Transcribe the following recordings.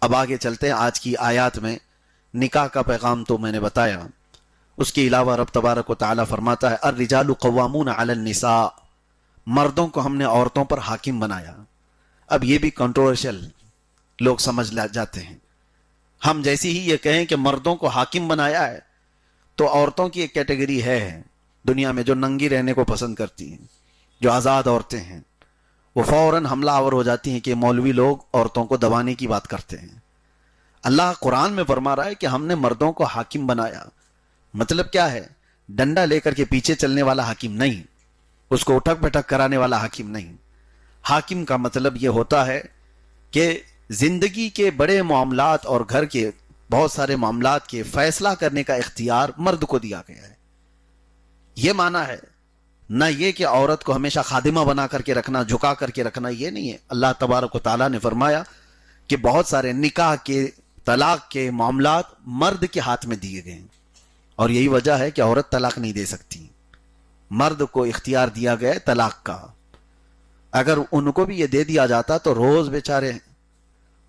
اب آگے چلتے ہیں آج کی آیات میں. نکاح کا پیغام تو میں نے بتایا. اس کے علاوہ رب تبارک و تعالیٰ فرماتا ہے الرجال قوامون علی النساء، مردوں کو ہم نے عورتوں پر حاکم بنایا. اب یہ بھی کنٹروورشل لوگ سمجھ جاتے ہیں. ہم جیسی ہی یہ کہیں کہ مردوں کو حاکم بنایا ہے تو عورتوں کی ایک کیٹیگری ہے دنیا میں جو ننگی رہنے کو پسند کرتی ہیں، جو آزاد عورتیں ہیں، وہ فوراً حملہ آور ہو جاتی ہیں کہ مولوی لوگ عورتوں کو دبانے کی بات کرتے ہیں. اللہ قرآن میں فرما رہا ہے کہ ہم نے مردوں کو حاکم بنایا. مطلب کیا ہے؟ ڈنڈا لے کر کے پیچھے چلنے والا حاکم نہیں، اس کو اٹھک پٹک کرانے والا حاکم نہیں. حاکم کا مطلب یہ ہوتا ہے کہ زندگی کے بڑے معاملات اور گھر کے بہت سارے معاملات کے فیصلہ کرنے کا اختیار مرد کو دیا گیا ہے. یہ معنی ہے نہ یہ کہ عورت کو ہمیشہ خادمہ بنا کر کے رکھنا، جھکا کر کے رکھنا، یہ نہیں ہے. اللہ تبارک و تعالیٰ نے فرمایا کہ بہت سارے نکاح کے، طلاق کے معاملات مرد کے ہاتھ میں دیے گئے ہیں، اور یہی وجہ ہے کہ عورت طلاق نہیں دے سکتی. مرد کو اختیار دیا گیا ہے طلاق کا. اگر ان کو بھی یہ دے دیا جاتا تو روز بیچارے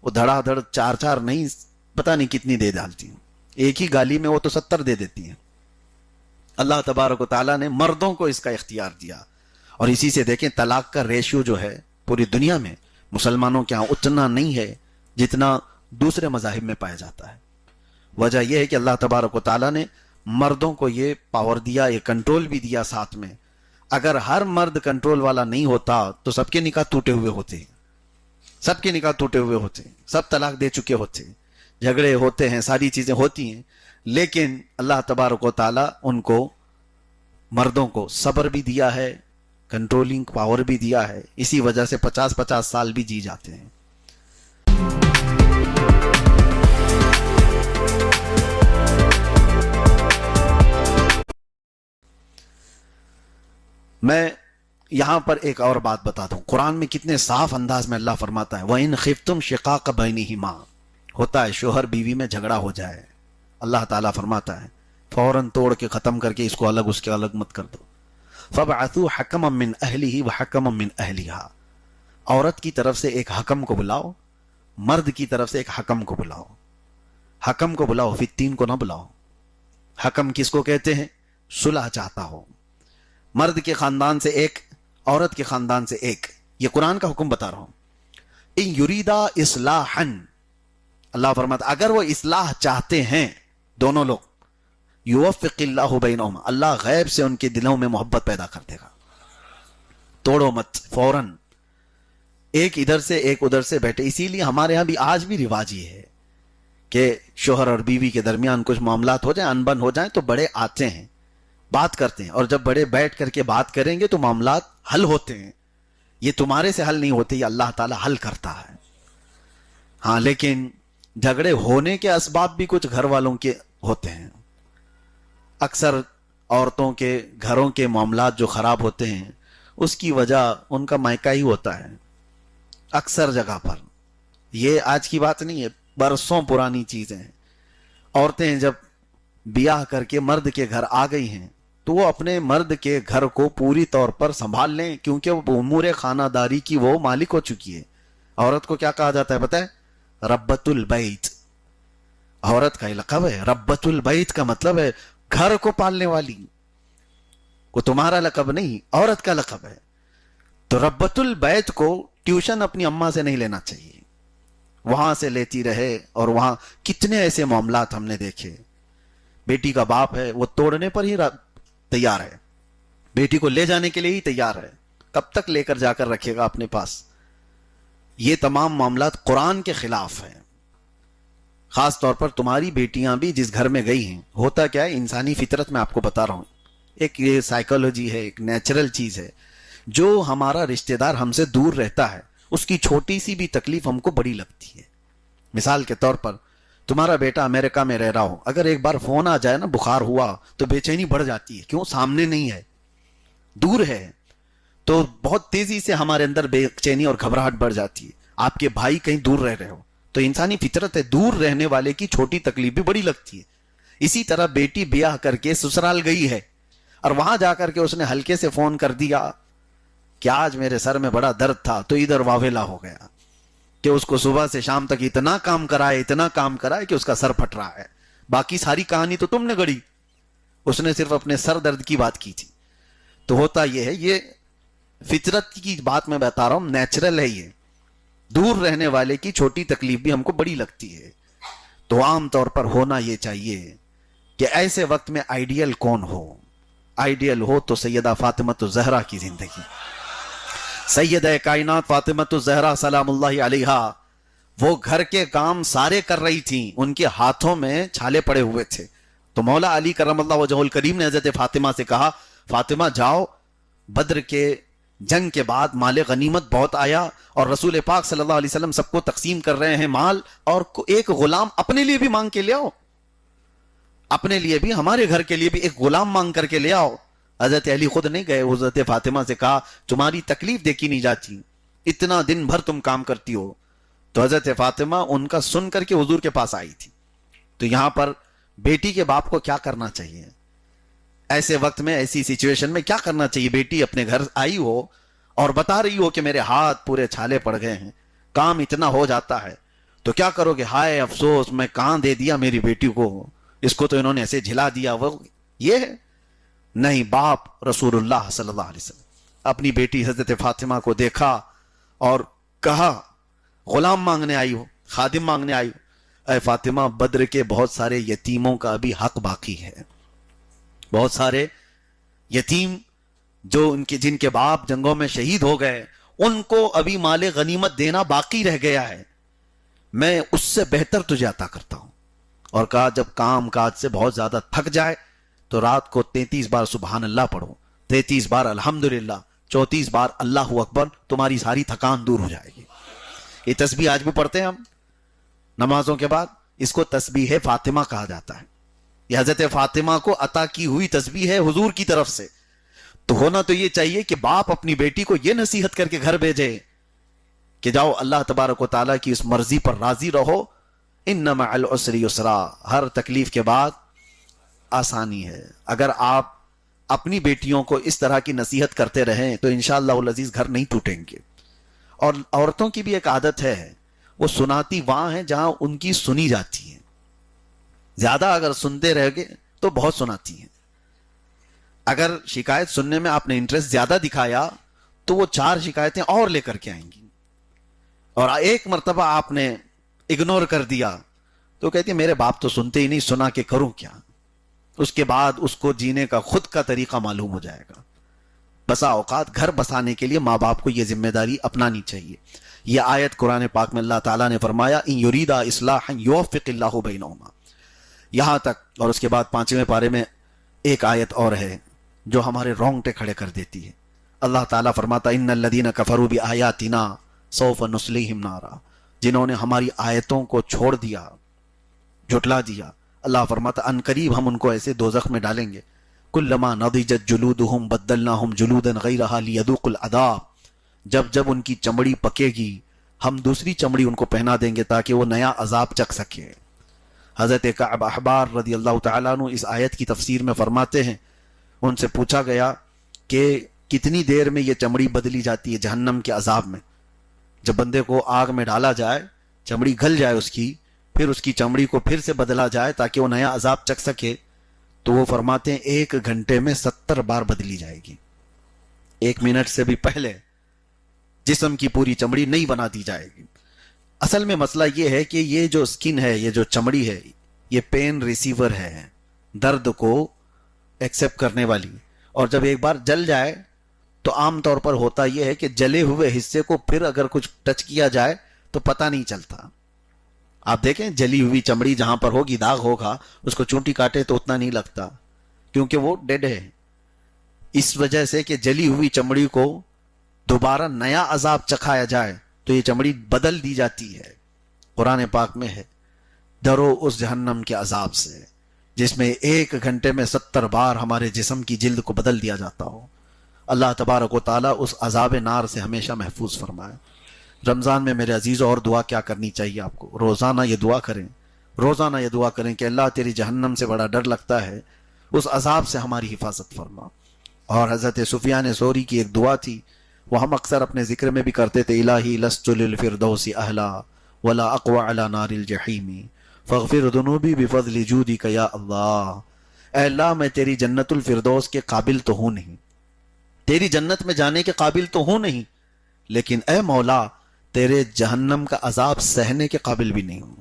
وہ دھڑا دھڑ چار چار نہیں پتہ نہیں کتنی دے ڈالتی ہیں. ایک ہی گالی میں وہ تو 70 دے دیتی ہیں. اللہ تبارک و تعالیٰ نے مردوں کو اس کا اختیار دیا. اور اسی سے دیکھیں طلاق کا ریشیو جو ہے پوری دنیا میں مسلمانوں کے ہاں اتنا نہیں ہے جتنا دوسرے مذاہب میں پایا جاتا ہے. وجہ یہ ہے کہ اللہ تبارک و تعالیٰ نے مردوں کو یہ پاور دیا، یہ کنٹرول بھی دیا ساتھ میں. اگر ہر مرد کنٹرول والا نہیں ہوتا تو سب کے نکاح ٹوٹے ہوئے ہوتے، سب کے نکاح ٹوٹے ہوئے ہوتے، سب طلاق دے چکے ہوتے، جھگڑے ہوتے ہیں، ساری چیزیں ہوتی ہیں. لیکن اللہ تبارک و تعالیٰ ان کو، مردوں کو صبر بھی دیا ہے، کنٹرولنگ پاور بھی دیا ہے. اسی وجہ سے 50-50 سال بھی جی جاتے ہیں. میں یہاں پر ایک اور بات بتا دوں. قرآن میں کتنے صاف انداز میں اللہ فرماتا ہے وَإِنْ خِفْتُمْ شِقَاقَ بَيْنِهِمَا. ہوتا ہے شوہر بیوی میں جھگڑا ہو جائے، اللہ تعالیٰ فرماتا ہے فوراً توڑ کے ختم کر کے اس کو الگ اس کے الگ مت کر دو. فَبْعَثُوا حَكَمًا مِّنْ أَهْلِهِ وَحَكَمًا مِّنْ أَهْلِهَا. عورت کی طرف سے ایک حکم کو بلاؤ، مرد کی طرف سے ایک حکم کو بلاؤ. حکم کو بلاؤ، فتین کو نہ بلاؤ. حکم کس کو کہتے ہیں؟ صلح چاہتا ہو. مرد کے خاندان سے ایک، عورت کے خاندان سے ایک. یہ قرآن کا حکم بتا رہا ہوں. ان یریدا اصلاحا، اللہ فرماتا اگر وہ اصلاح چاہتے ہیں دونوں لوگ، یوفق اللہ بینہما، اللہ غیب سے ان کے دلوں میں محبت پیدا کر دے گا. توڑو مت فوراً، ایک ادھر سے ایک ادھر سے بیٹھے. اسی لیے ہمارے ہاں بھی آج بھی رواج یہ ہے کہ شوہر اور بیوی کے درمیان کچھ معاملات ہو جائیں، انبن ہو جائیں تو بڑے آتے ہیں، بات کرتے ہیں، اور جب بڑے بیٹھ کر کے بات کریں گے تو معاملات حل ہوتے ہیں. یہ تمہارے سے حل نہیں ہوتے، یہ اللہ تعالیٰ حل کرتا ہے. ہاں لیکن جھگڑے ہونے کے اسباب بھی کچھ گھر والوں کے ہوتے ہیں. اکثر عورتوں کے گھروں کے معاملات جو خراب ہوتے ہیں اس کی وجہ ان کا مائکہ ہی ہوتا ہے. اکثر جگہ پر یہ آج کی بات نہیں ہے، برسوں پرانی چیزیں ہیں. عورتیں جب بیاہ کر کے مرد کے گھر آ گئی ہیں تو وہ اپنے مرد کے گھر کو پوری طور پر سنبھال لیں، کیونکہ وہ امور خانہ داری کی وہ مالک ہو چکی ہے. عورت کو کیا کہا جاتا ہے پتہ ہے؟ ربۃ البیت. عورت کا لقب ہے. ربۃ البیت کا مطلب ہے گھر کو پالنے والی. وہ تمہارا لقب نہیں، عورت کا لقب ہے. تو ربۃ البیت کو ٹیوشن اپنی اماں سے نہیں لینا چاہیے، وہاں سے لیتی رہے. اور وہاں کتنے ایسے معاملات ہم نے دیکھے. بیٹی کا باپ ہے وہ توڑنے پر ہی تیار ہے، بیٹی کو لے جانے کے لیے ہی تیار ہے. کب تک لے کر جا کر رکھے گا اپنے پاس؟ یہ تمام معاملات قرآن کے خلاف ہیں. خاص طور پر تمہاری بیٹیاں بھی جس گھر میں گئی ہیں، ہوتا کیا ہے انسانی فطرت میں آپ کو بتا رہا ہوں، ایک یہ سائیکالوجی ہے، ایک نیچرل چیز ہے. جو ہمارا رشتہ دار ہم سے دور رہتا ہے اس کی چھوٹی سی بھی تکلیف ہم کو بڑی لگتی ہے. مثال کے طور پر تمہارا بیٹا امریکہ میں رہ رہا ہو، اگر ایک بار فون آ جائے نا بخار ہوا تو بے چینی بڑھ جاتی ہے. کیوں؟ سامنے نہیں ہے، دور ہے. تو بہت تیزی سے ہمارے اندر بے چینی اور گھبراہٹ بڑھ جاتی ہے. آپ کے بھائی کہیں دور رہ رہے ہو تو انسانی فطرت ہے، دور رہنے والے کی چھوٹی تکلیف بھی بڑی لگتی ہے. اسی طرح بیٹی بیاہ کر کے سسرال گئی ہے اور وہاں جا کر کے اس نے ہلکے سے فون کر دیا کہ آج میرے سر میں بڑا درد تھا تو ادھر واویلا ہو گیا. کہ اس کو صبح سے شام تک اتنا کام کرائے کہ اس کا سر پھٹ رہا ہے. باقی ساری کہانی تو تم نے گڑی, اس نے صرف اپنے سر درد کی بات کی تھی. تو ہوتا یہ ہے, یہ فطرت کی بات میں بتا رہا ہوں, نیچرل ہے یہ. دور رہنے والے کی چھوٹی تکلیف بھی ہم کو بڑی لگتی ہے. تو عام طور پر ہونا یہ چاہیے کہ ایسے وقت میں آئیڈیل کون ہو. آئیڈیل ہو تو سیدہ فاطمۃ الزہرا کی زندگی. سیدہ کائنات فاطمۃ الزہرا سلام اللہ علیہا, وہ گھر کے کام سارے کر رہی تھیں, ان کے ہاتھوں میں چھالے پڑے ہوئے تھے. تو مولا علی کرم اللہ وجہہ الکریم نے حضرت فاطمہ سے کہا, فاطمہ جاؤ, بدر کے جنگ کے بعد مال غنیمت بہت آیا اور رسول پاک صلی اللہ علیہ وسلم سب کو تقسیم کر رہے ہیں مال, اور ایک غلام اپنے لیے بھی مانگ کے لے آؤ, اپنے لیے بھی, ہمارے گھر کے لیے بھی ایک غلام مانگ کر کے لے آؤ. حضرت علی خود نہیں گئے, حضرت فاطمہ سے کہا تمہاری تکلیف دیکھی نہیں جاتی, اتنا دن بھر تم کام کرتی ہو. تو حضرت فاطمہ ان کا سن کر کے حضور کے پاس آئی تھی. تو یہاں پر بیٹی کے باپ کو کیا کرنا چاہیے ایسے وقت میں, ایسی سچویشن میں کیا کرنا چاہیے؟ بیٹی اپنے گھر آئی ہو اور بتا رہی ہو کہ میرے ہاتھ پورے چھالے پڑ گئے ہیں, کام اتنا ہو جاتا ہے, تو کیا کرو گے؟ ہائے افسوس, میں کہاں دے دیا میری بیٹی کو, اس کو تو انہوں نے ایسے جھلا دیا. وہ یہ ہے نہیں, باپ رسول اللہ صلی اللہ علیہ وسلم اپنی بیٹی حضرت فاطمہ کو دیکھا اور کہا, غلام مانگنے آئی ہو, خادم مانگنے آئی ہو, اے فاطمہ بدر کے بہت سارے یتیموں کا ابھی حق باقی ہے. بہت سارے یتیم جو جن کے باپ جنگوں میں شہید ہو گئے, ان کو ابھی مال غنیمت دینا باقی رہ گیا ہے, میں اس سے بہتر تجھے عطا کرتا ہوں. اور کہا جب کام کاج سے بہت زیادہ تھک جائے تو رات کو 33 بار سبحان اللہ پڑھو, 33 بار الحمدللہ, 34 بار اللہ اکبر, تمہاری ساری تھکان دور ہو جائے گی. یہ تسبیح آج بھی پڑھتے ہیں ہم نمازوں کے بعد, اس کو تسبیح فاطمہ کہا جاتا ہے. یہ حضرت فاطمہ کو عطا کی ہوئی تسبیح ہے حضور کی طرف سے. تو ہونا تو یہ چاہیے کہ باپ اپنی بیٹی کو یہ نصیحت کر کے گھر بھیجے کہ جاؤ اللہ تبارک و تعالیٰ کی اس مرضی پر راضی رہو, ان مع العسر یسرا, ہر تکلیف کے بعد آسانی ہے. اگر آپ اپنی بیٹیوں کو اس طرح کی نصیحت کرتے رہیں تو انشاءاللہ العزیز گھر نہیں ٹوٹیں گے. اور عورتوں کی بھی ایک عادت ہے, وہ سناتی وہاں ہیں جہاں ان کی سنی جاتی ہے. زیادہ اگر سنتے رہ گے تو بہت سناتی ہیں. اگر شکایت سننے میں آپ نے انٹرسٹ زیادہ دکھایا تو وہ 4 شکایتیں اور لے کر کے آئیں گی. اور ایک مرتبہ آپ نے اگنور کر دیا تو کہتی ہے میرے باپ تو سنتے ہی نہیں, سنا کے کروں کیا. اس کے بعد اس کو جینے کا خود کا طریقہ معلوم ہو جائے گا. بسا اوقات گھر بسانے کے لیے ماں باپ کو یہ ذمہ داری اپنانی چاہیے. یہ آیت قرآن پاک میں اللہ تعالیٰ نے فرمایا ان یریدا اصلاحا یوفق اللہ بینہما, یہاں تک. اور اس کے بعد 5ویں پارے میں ایک آیت اور ہے جو ہمارے رونگٹے کھڑے کر دیتی ہے. اللہ تعالیٰ فرماتا ان الذین کفروا بآیاتنا سوف نصلیہم نارا, جنہوں نے ہماری آیتوں کو چھوڑ دیا, جھٹلا دیا, اللہ فرماتا ان قریب ہم ان کو ایسے دوزخ میں ڈالیں گے. کلما نضجت جلودہم بدلناہم جلودا غیرہا لیذوقوا العذاب, جب جب ان کی چمڑی پکے گی ہم دوسری چمڑی ان کو پہنا دیں گے تاکہ وہ نیا عذاب چکھ سکے. حضرت کعب احبار رضی اللہ تعالیٰ عنہ اس آیت کی تفسیر میں فرماتے ہیں, ان سے پوچھا گیا کہ کتنی دیر میں یہ چمڑی بدلی جاتی ہے جہنم کے عذاب میں؟ جب بندے کو آگ میں ڈالا جائے, چمڑی گل جائے اس کی, پھر اس کی چمڑی کو پھر سے بدلا جائے تاکہ وہ نیا عذاب چکھ سکے, تو وہ فرماتے ہیں 1 گھنٹے میں 70 بار بدلی جائے گی. 1 منٹ سے بھی پہلے جسم کی پوری چمڑی نہیں بنا دی جائے گی. اصل میں مسئلہ یہ ہے کہ یہ جو سکن ہے, یہ جو چمڑی ہے, یہ پین ریسیور ہے, درد کو ایکسپٹ کرنے والی. اور جب ایک بار جل جائے تو عام طور پر ہوتا یہ ہے کہ جلے ہوئے حصے کو پھر اگر کچھ ٹچ کیا جائے تو پتہ نہیں چلتا. آپ دیکھیں جلی ہوئی چمڑی جہاں پر ہوگی, داغ ہوگا, اس کو چونٹی کاٹے تو اتنا نہیں لگتا کیونکہ وہ ڈیڈ ہے. اس وجہ سے کہ جلی ہوئی چمڑی کو دوبارہ نیا عذاب چکھایا جائے تو یہ چمڑی بدل دی جاتی ہے. قرآن پاک میں ہے ڈرو اس جہنم کے عذاب سے جس میں 1 گھنٹے میں 70 بار ہمارے جسم کی جلد کو بدل دیا جاتا ہو. اللہ تبارک و تعالیٰ اس عذاب نار سے ہمیشہ محفوظ فرمائے. رمضان میں میرے عزیزوں اور دعا کیا کرنی چاہیے آپ کو؟ روزانہ یہ دعا کریں, روزانہ یہ دعا کریں کہ اللہ تیری جہنم سے بڑا ڈر لگتا ہے, اس عذاب سے ہماری حفاظت فرما. اور حضرت سفیان ثوری کی ایک دعا تھی, وہ ہم اکثر اپنے ذکر میں بھی کرتے تھے، الہی لست للفردوس اہلا ولا اقوى على نار الجحیم فاغفر ذنوبی بفضل جودک یا اللہ۔ اے اللہ میں تیری جنت الفردوس کے قابل تو ہوں نہیں، تیری جنت میں جانے کے قابل تو ہوں نہیں، لیکن اے مولا تیرے جہنم کا عذاب سہنے کے قابل بھی نہیں ہوں،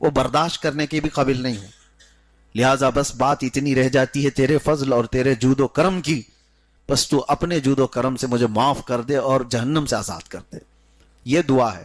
وہ برداشت کرنے کے بھی قابل نہیں ہوں۔ لہٰذا بس بات اتنی رہ جاتی ہے تیرے فضل اور تیرے جود و کرم کی، بس تو اپنے جود و کرم سے مجھے معاف کر دے اور جہنم سے آزاد کر دے، یہ دعا ہے۔